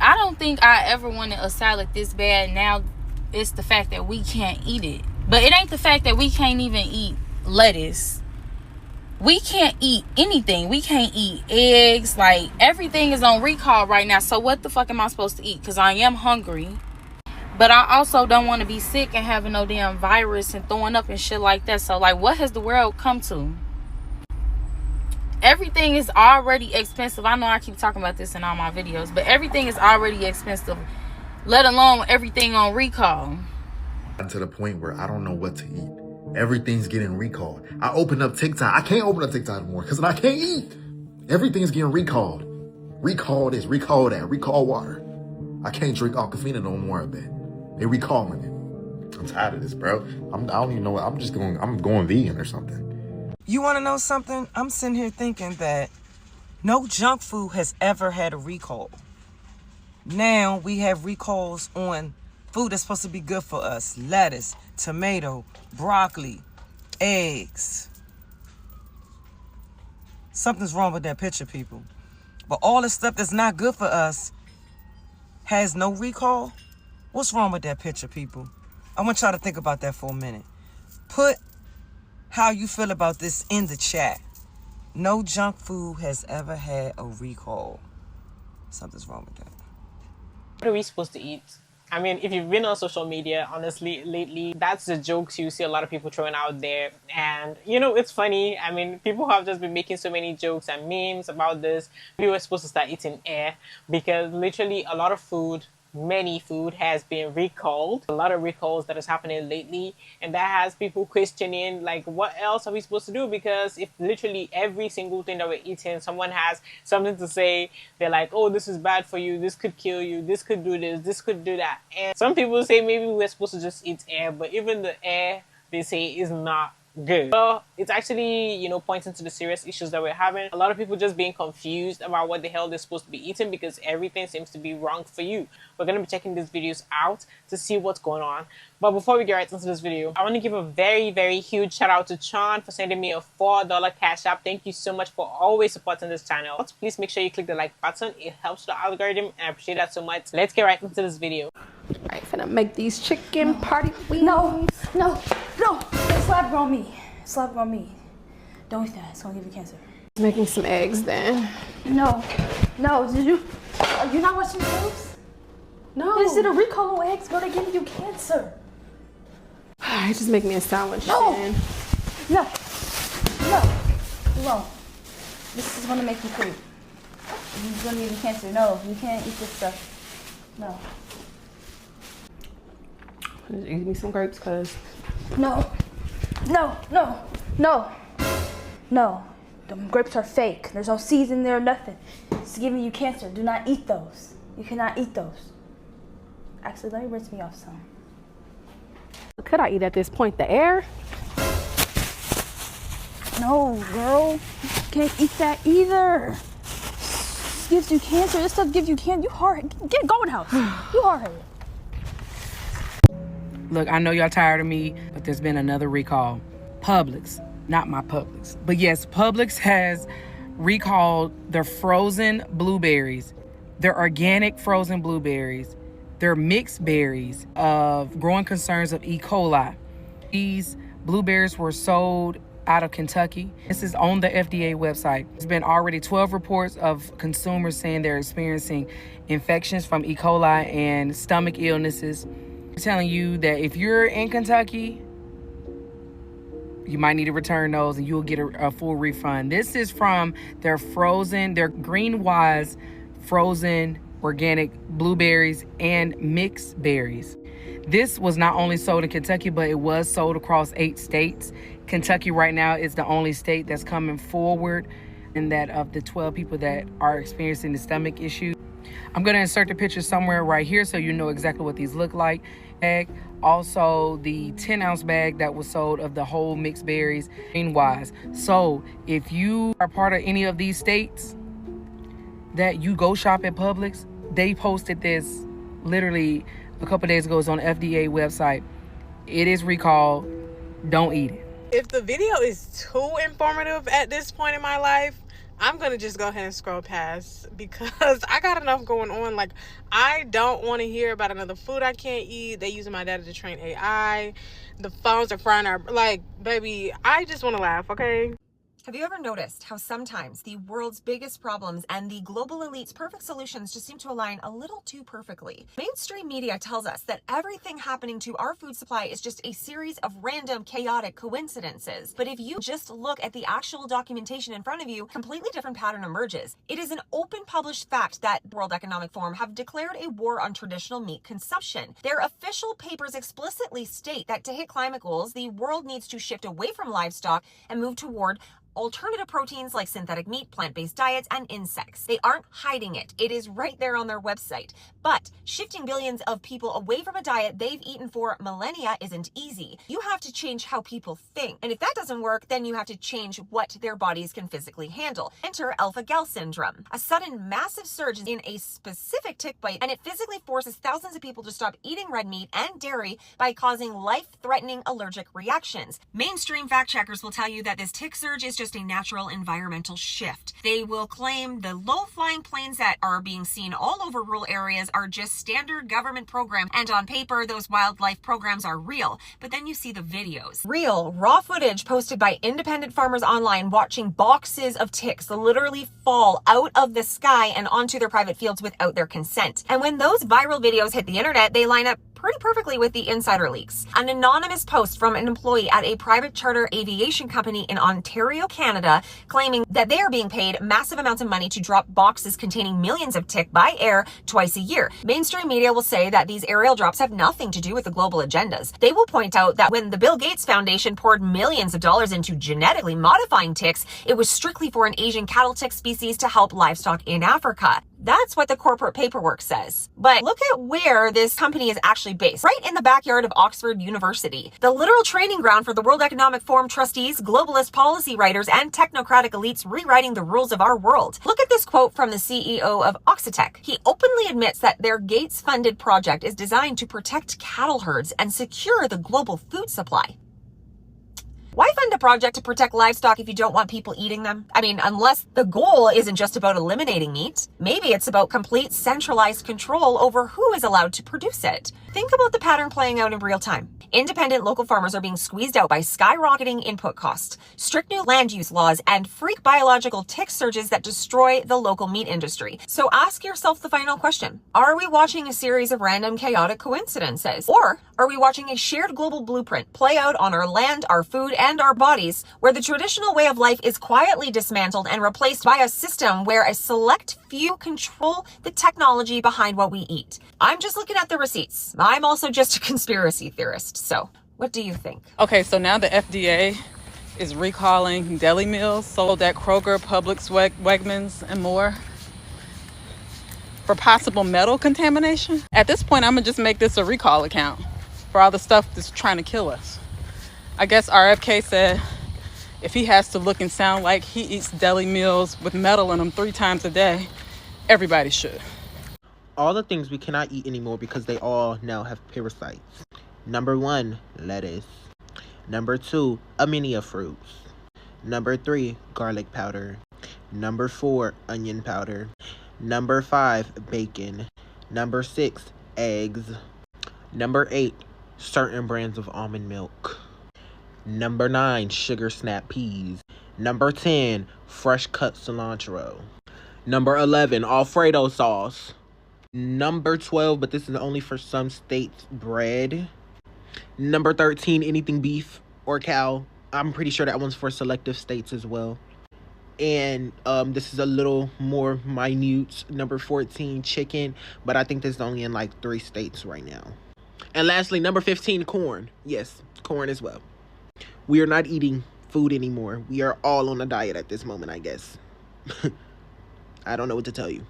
I don't think I ever wanted a salad this bad. Now it's the fact that we can't eat it. But it ain't the fact that we can't even eat lettuce. We can't eat anything. We can't eat eggs. Like, everything is on recall right now. So what the fuck am I supposed to eat? Because I am hungry. But I also don't want to be sick and having no damn virus and throwing up and shit like that. So, like, what has the world come to? Everything is already expensive. I know I keep talking about this in all my videos, but everything is already expensive, let alone everything on recall. To the point where I don't know what to eat. Everything's getting recalled. I open up TikTok. I can't open up TikTok anymore because I can't eat. Everything's getting recalled. Recall this, recall that, recall water. I can't drink Aquafina no more, I bet. They recalling it. I'm tired of this, bro. I don't even know what. I'm going vegan or something. You want to know something? I'm sitting here thinking that no junk food has ever had a recall. Now we have recalls on food that's supposed to be good for us. Lettuce, tomato, broccoli, eggs. Something's wrong with that picture, people. But all the stuff that's not good for us has no recall. What's wrong with that picture, people? I want y'all to think about that for a minute. Put how you feel about this in the chat. No junk food has ever had a recall. Something's wrong with that. What are we supposed to eat? I mean, if you've been on social media, honestly, lately, that's the jokes you see a lot of people throwing out there. And, you know, it's funny. I mean, people have just been making so many jokes and memes about this. We were supposed to start eating air because literally a lot of food, many food has been recalled. A lot of recalls that is happening lately, and that has people questioning, like, what else are we supposed to do? Because if literally every single thing that we're eating, someone has something to say, they're like, oh, this is bad for you, this could kill you, this could do this could do that. And some people say maybe we're supposed to just eat air, but even the air, they say, is not good. Well, it's actually, you know, pointing to the serious issues that we're having. A lot of people just being confused about what the hell they're supposed to be eating because everything seems to be wrong for you. We're going to be checking these videos out to see what's going on. But before we get right into this video, I want to give a very, very huge shout out to Chan for sending me a $4 cash app. Thank you so much for always supporting this channel. Please make sure you click the like button. It helps the algorithm and I appreciate that so much. Let's get right into this video. Alright, finna make these chicken party wings. No. Slap on me. Slap on me. Don't eat that. It's gonna give you cancer. Making some eggs then. No. Did you? Are you not watching the news? No. They did a recall on eggs gonna give you cancer. Alright, just make me a sandwich then. No. You won't. This is gonna make you poop. It's gonna give you cancer. No, you can't eat this stuff. No. Just eat me some grapes, cuz. No. The grapes are fake. There's no seeds in there, nothing. It's giving you cancer. Do not eat those. You cannot eat those. Actually, let me rinse me off some. What could I eat at this point? The air? No, girl. You can't eat that either. This gives you cancer. This stuff gives you cancer. You hard. Go in the house. You hard. Look, I know y'all tired of me, but there's been another recall. Publix, not my Publix. But yes, Publix has recalled their frozen blueberries, their organic frozen blueberries, their mixed berries of growing concerns of E. coli. These blueberries were sold out of Kentucky. This is on the FDA website. There's been already 12 reports of consumers saying they're experiencing infections from E. coli and stomach illnesses. Telling you that if you're in Kentucky, you might need to return those and you'll get a full refund. This is from their Greenwise frozen organic blueberries and mixed berries. This was not only sold in Kentucky, but it was sold across 8 states. Kentucky right now is the only state that's coming forward in that of the 12 people that are experiencing the stomach issue. I'm going to insert the picture somewhere right here so you know exactly what these look like. Also, the 10-ounce bag that was sold of the whole mixed berries Greenwise. So if you are part of any of these states that you go shop at Publix, they posted this literally a couple days ago. It's on the FDA website. It is recalled. Don't eat it. If the video is too informative at this point in my life, I'm going to just go ahead and scroll past because I got enough going on. Like, I don't want to hear about another food I can't eat. They using my data to train AI. The phones are frying our... Like, baby, I just want to laugh, okay? Have you ever noticed how sometimes the world's biggest problems and the global elite's perfect solutions just seem to align a little too perfectly? Mainstream media tells us that everything happening to our food supply is just a series of random, chaotic coincidences. But if you just look at the actual documentation in front of you, a completely different pattern emerges. It is an open published fact that the World Economic Forum have declared a war on traditional meat consumption. Their official papers explicitly state that to hit climate goals, the world needs to shift away from livestock and move toward alternative proteins like synthetic meat, plant-based diets, and insects. They aren't hiding it. It is right there on their website. But shifting billions of people away from a diet they've eaten for millennia isn't easy. You have to change how people think. And if that doesn't work, then you have to change what their bodies can physically handle. Enter alpha-gal syndrome, a sudden massive surge in a specific tick bite, and it physically forces thousands of people to stop eating red meat and dairy by causing life-threatening allergic reactions. Mainstream fact checkers will tell you that this tick surge is just a natural environmental shift. They will claim the low-flying planes that are being seen all over rural areas are just standard government programs, and on paper those wildlife programs are real, but then you see the videos. Real, raw footage posted by independent farmers online watching boxes of ticks literally fall out of the sky and onto their private fields without their consent. And when those viral videos hit the internet, they line up pretty perfectly with the insider leaks. An anonymous post from an employee at a private charter aviation company in Ontario, Canada, claiming that they are being paid massive amounts of money to drop boxes containing millions of tick by air twice a year. Mainstream media will say that these aerial drops have nothing to do with the global agendas. They will point out that when the Bill Gates Foundation poured millions of dollars into genetically modifying ticks, it was strictly for an Asian cattle tick species to help livestock in Africa. That's what the corporate paperwork says. But look at where this company is actually based. Right in the backyard of Oxford University, the literal training ground for the World Economic Forum trustees, globalist policy writers, and technocratic elites rewriting the rules of our world. Look at this quote from the CEO of Oxitec. He openly admits that their Gates-funded project is designed to protect cattle herds and secure the global food supply. Why fund a project to protect livestock if you don't want people eating them? I mean, unless the goal isn't just about eliminating meat. Maybe it's about complete centralized control over who is allowed to produce it. Think about the pattern playing out in real time. Independent local farmers are being squeezed out by skyrocketing input costs, strict new land use laws, and freak biological tick surges that destroy the local meat industry. So ask yourself the final question. Are we watching a series of random chaotic coincidences? Or are we watching a shared global blueprint play out on our land, our food, and our bodies, where the traditional way of life is quietly dismantled and replaced by a system where a select few control the technology behind what we eat? I'm just looking at the receipts. I'm also just a conspiracy theorist. So what do you think? Okay, so now the FDA is recalling deli meals sold at Kroger, Publix, Wegmans, and more for possible metal contamination. At this point, I'm gonna just make this a recall account for all the stuff that's trying to kill us. I guess RFK said if he has to look and sound like he eats deli meals with metal in them 3 times a day, everybody should. All the things we cannot eat anymore because they all now have parasites. Number 1, lettuce. Number 2, Aminia fruits. Number 3, garlic powder. Number 4, onion powder. Number 5, bacon. Number 6, eggs. Number 8, certain brands of almond milk. Number 9, sugar snap peas. Number 10, fresh cut cilantro. Number 11, Alfredo sauce. Number 12, but this is only for some states, bread. Number 13, anything beef or cow. I'm pretty sure that one's for selective states as well. And this is a little more minute. Number 14, chicken, but I think this is only in like 3 states right now. And lastly, number 15, corn. Yes, corn as well. We are not eating food anymore. We are all on a diet at this moment, I guess. I don't know what to tell you.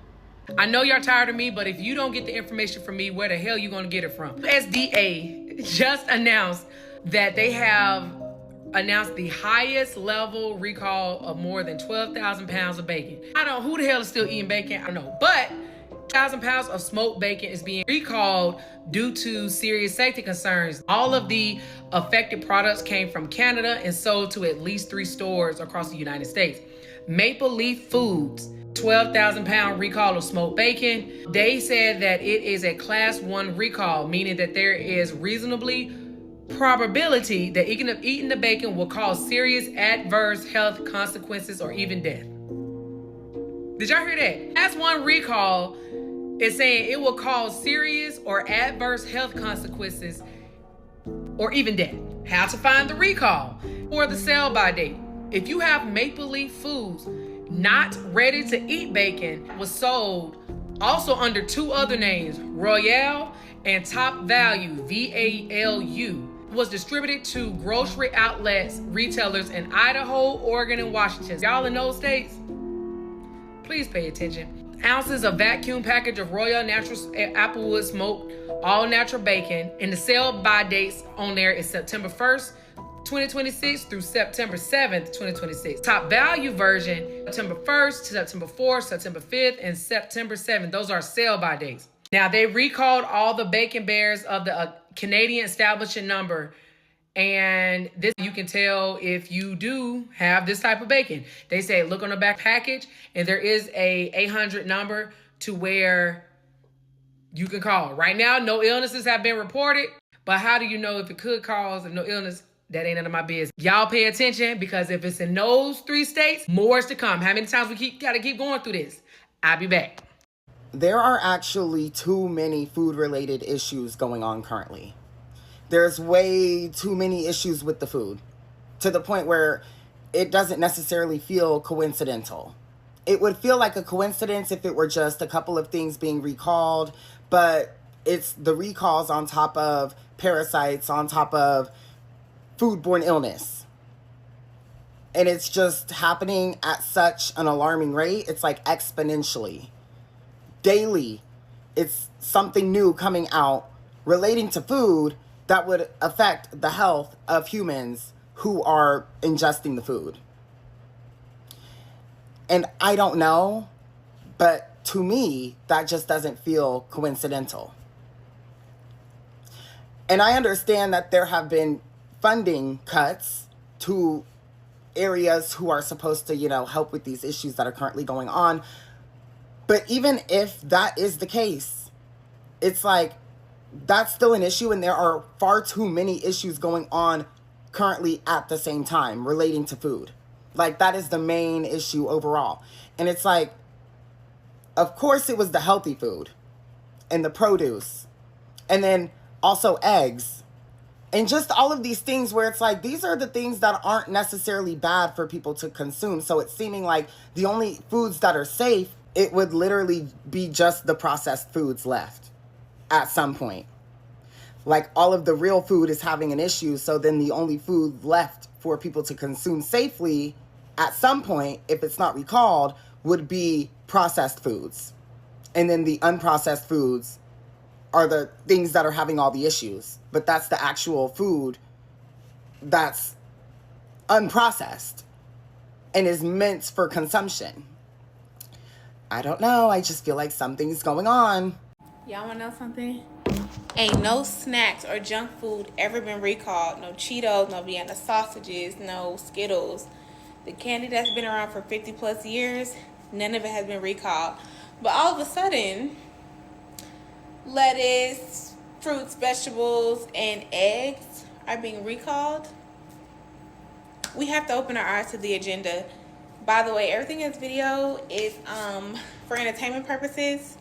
I know y'all tired of me, but if you don't get the information from me, where the hell you gonna get it from? SDA just announced that they have announced the highest level recall of more than 12,000 pounds of bacon. Who the hell is still eating bacon? I don't know, but 1,000 pounds of smoked bacon is being recalled due to serious safety concerns. All of the affected products came from Canada and sold to at least 3 stores across the United States. Maple Leaf Foods, 12,000 pound recall of smoked bacon. They said that it is a class 1 recall, meaning that there is reasonably probability that eating the bacon will cause serious adverse health consequences or even death. Did y'all hear that? Class 1 recall is saying it will cause serious or adverse health consequences or even death. How to find the recall or the sell-by date. If you have Maple Leaf Foods not ready to eat bacon was sold also under 2 other names, Royale and Top Value, VALU, was distributed to grocery outlets, retailers in Idaho, Oregon, and Washington. Y'all in those states, please pay attention. Ounces of vacuum package of Royal Natural Applewood smoked all natural bacon, and the sell-by dates on there is September 1st, 2026 through September 7th, 2026. Top value version, September 1st to September 4th, September 5th, and September 7th. Those are sell-by dates. Now, they recalled all the bacon bears of the Canadian establishment number, and this you can tell if you do have this type of bacon. They say look on the back package, and there is a 800 number to where you can call. Right now, no illnesses have been reported, but how do you know if it could cause no illness? That ain't none of my business. Y'all pay attention, because if it's in those 3 states, more is to come. How many times we gotta keep going through this? I'll be back. There are actually too many food-related issues going on currently. There's way too many issues with the food, to the point where it doesn't necessarily feel coincidental. It would feel like a coincidence if it were just a couple of things being recalled, but it's the recalls on top of parasites, on top of foodborne illness. And it's just happening at such an alarming rate. It's like exponentially. Daily, it's something new coming out relating to food that would affect the health of humans who are ingesting the food. And I don't know, but to me, that just doesn't feel coincidental. And I understand that there have been funding cuts to areas who are supposed to, help with these issues that are currently going on. But even if that is the case, it's like, that's still an issue, and there are far too many issues going on currently at the same time relating to food. Like, that is the main issue overall. And it's like, of course it was the healthy food and the produce, and then also eggs, and just all of these things where it's like, these are the things that aren't necessarily bad for people to consume. So it's seeming like the only foods that are safe, it would literally be just the processed foods left at some point. Like, all of the real food is having an issue. So then the only food left for people to consume safely at some point, if it's not recalled, would be processed foods. And then the unprocessed foods are the things that are having all the issues. But that's the actual food that's unprocessed and is meant for consumption. I don't know. I just feel like something's going on. Y'all wanna know something? Ain't no snacks or junk food ever been recalled. No Cheetos, no Vienna sausages, no Skittles. The candy that's been around for 50 plus years, none of it has been recalled. But all of a sudden, lettuce, fruits, vegetables, and eggs are being recalled. We have to open our eyes to the agenda. By the way, everything in this video is for entertainment purposes,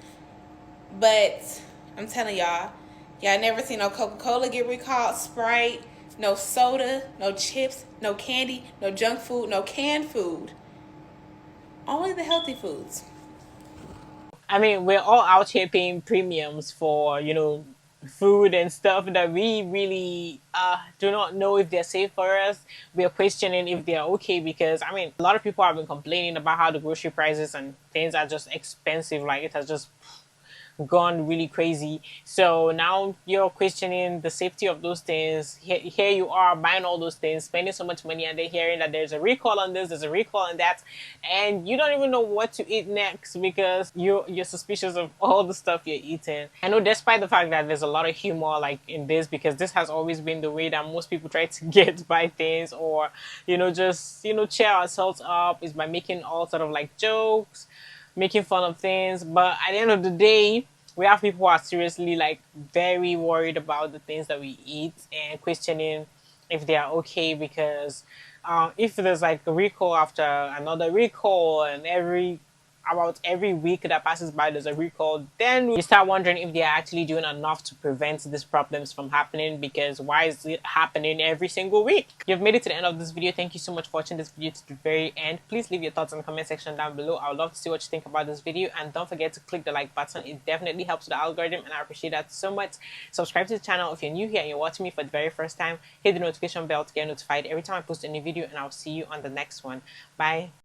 but I'm telling y'all never seen no Coca-Cola get recalled, Sprite, no soda, no chips, no candy, no junk food, no canned food. Only the healthy foods. I mean, we're all out here paying premiums for, food and stuff that we really do not know if they're safe for us. We are questioning if they're okay, because, a lot of people have been complaining about how the grocery prices and things are just expensive. Like, it has just gone really crazy. So now you're questioning the safety of those things. Here you are buying all those things, spending so much money, and then hearing that there's a recall on this, there's a recall on that, and you don't even know what to eat next because you're suspicious of all the stuff you're eating. I know, despite the fact that there's a lot of humor like in this, because this has always been the way that most people try to get by things, or just cheer ourselves up, is by making all sort of like jokes, making fun of things. But at the end of the day, we have people who are seriously like very worried about the things that we eat and questioning if they are okay, because if there's like a recall after another recall, and about every week that passes by there's a recall, then you start wondering if they're actually doing enough to prevent these problems from happening, because why is it happening every single week? You've made it to the end of this video. Thank you so much for watching this video to the very end. Please leave your thoughts in the comment section down below. I would love to see what you think about this video, and don't forget to click the like button. It definitely helps with the algorithm, and I appreciate that so much. Subscribe to the channel if you're new here and you're watching me for the very first time. Hit the notification bell to get notified every time I post a new video, and I'll see you on the next one. Bye.